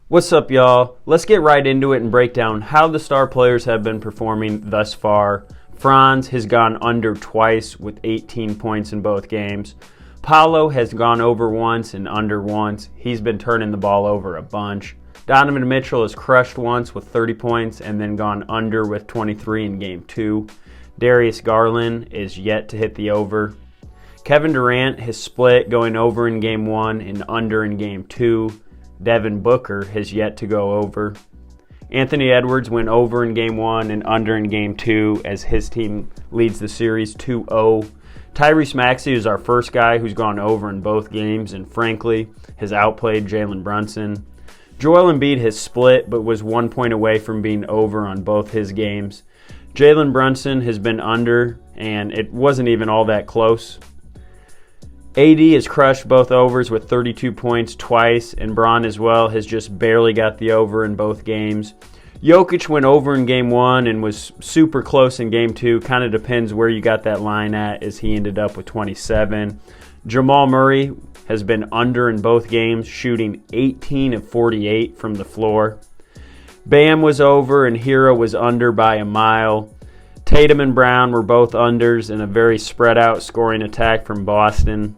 What's up, y'all? Let's get right into it and break down how the star players have been performing thus far. Franz has gone under twice with 18 points in both games. Paulo has gone over once and under once. He's been turning the ball over a bunch. Donovan Mitchell has crushed once with 30 points and then gone under with 23 in Game 2. Darius Garland is yet to hit the over. Kevin Durant has split, going over in Game 1 and under in Game 2. Devin Booker has yet to go over. Anthony Edwards went over in Game 1 and under in Game 2 as his team leads the series 2-0. Tyrese Maxey is our first guy who's gone over in both games and frankly has outplayed Jalen Brunson. Joel Embiid has split but was 1 point away from being over on both his games. Jalen Brunson has been under and it wasn't even all that close. AD has crushed both overs with 32 points twice, and Bron as well has just barely got the over in both games. Jokic went over in Game 1 and was super close in Game 2. Kind of depends where you got that line at, as he ended up with 27. Jamal Murray has been under in both games, shooting 18 of 48 from the floor. Bam was over and Hero was under by a mile. Tatum and Brown were both unders in a very spread out scoring attack from Boston.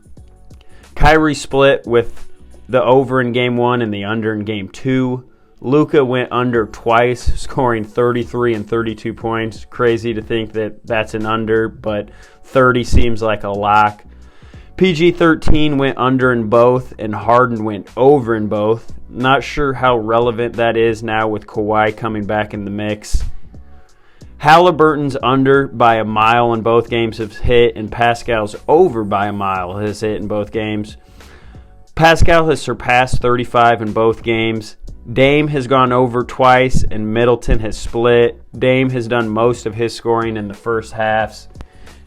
Kyrie split with the over in Game 1 and the under in Game 2. Luka went under twice, scoring 33 and 32 points. Crazy to think that that's an under, but 30 seems like a lock. PG-13 went under in both, and Harden went over in both. Not sure how relevant that is now with Kawhi coming back in the mix. Halliburton's under by a mile in both games has hit, and Pascal's over by a mile has hit in both games. Pascal has surpassed 35 in both games. Dame has gone over twice, and Middleton has split. Dame has done most of his scoring in the first halves.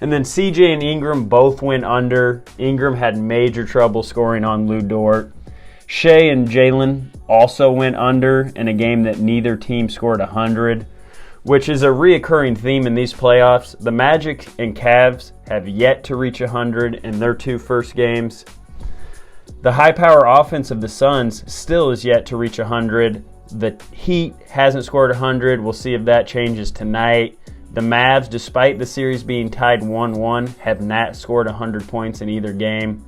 And then CJ and Ingram both went under. Ingram had major trouble scoring on Lou Dort. Shea and Jalen also went under in a game that neither team scored 100. Which is a reoccurring theme in these playoffs. The Magic and Cavs have yet to reach 100 in their two first games. The high-power offense of the Suns still is yet to reach 100. The Heat hasn't scored 100. We'll see if that changes tonight. The Mavs, despite the series being tied 1-1, have not scored 100 points in either game.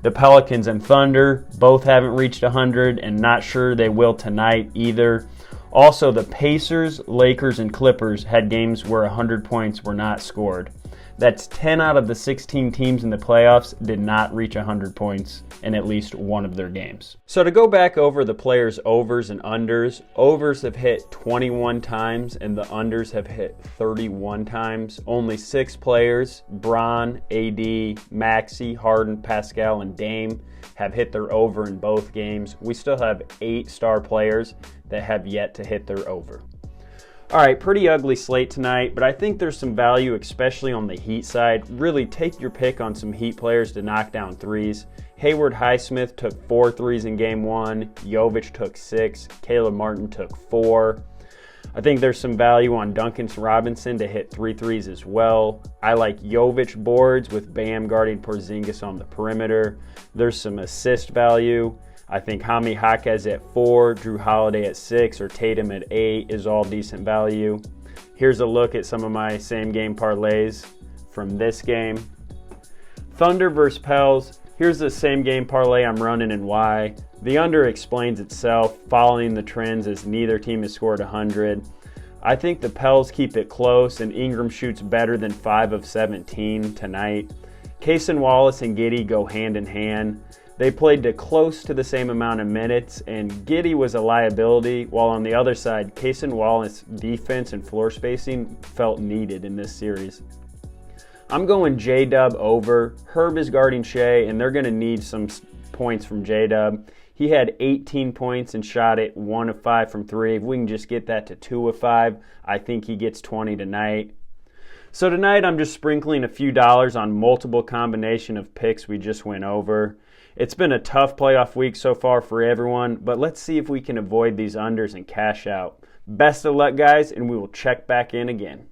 The Pelicans and Thunder both haven't reached 100 and not sure they will tonight either. Also, the Pacers, Lakers, and Clippers had games where 100 points were not scored. That's 10 out of the 16 teams in the playoffs did not reach 100 points in at least one of their games. So to go back over the players' overs and unders, overs have hit 21 times and the unders have hit 31 times. Only 6 players, Bron, AD, Maxey, Harden, Pascal, and Dame, have hit their over in both games. We still have 8 star players that have yet to hit their over. All right, pretty ugly slate tonight, but I think there's some value, especially on the Heat side. Really take your pick on some Heat players to knock down threes. Hayward Highsmith took 4 threes in Game 1. Jovic took 6. Caleb Martin took 4. I think there's some value on Duncan Robinson to hit 3 threes as well. I like Jovic boards with Bam guarding Porzingis on the perimeter. There's some assist value. I think Jaime Jaquez at 4, Drew Holiday at 6, or Tatum at 8 is all decent value. Here's a look at some of my same game parlays from this game. Thunder versus Pels. Here's the same game parlay I'm running and why. The under explains itself, following the trends as neither team has scored 100. I think the Pels keep it close and Ingram shoots better than 5 of 17 tonight. Cason Wallace and Giddey go hand in hand. They played to close to the same amount of minutes, and Giddey was a liability, while on the other side, Cason Wallace's defense and floor spacing felt needed in this series. I'm going J-Dub over. Herb is guarding Shea, and they're going to need some points from J-Dub. He had 18 points and shot it 1 of 5 from 3. If we can just get that to 2 of 5, I think he gets 20 tonight. So tonight I'm just sprinkling a few dollars on multiple combination of picks we just went over. It's been a tough playoff week so far for everyone, but let's see if we can avoid these unders and cash out. Best of luck, guys, and we will check back in again.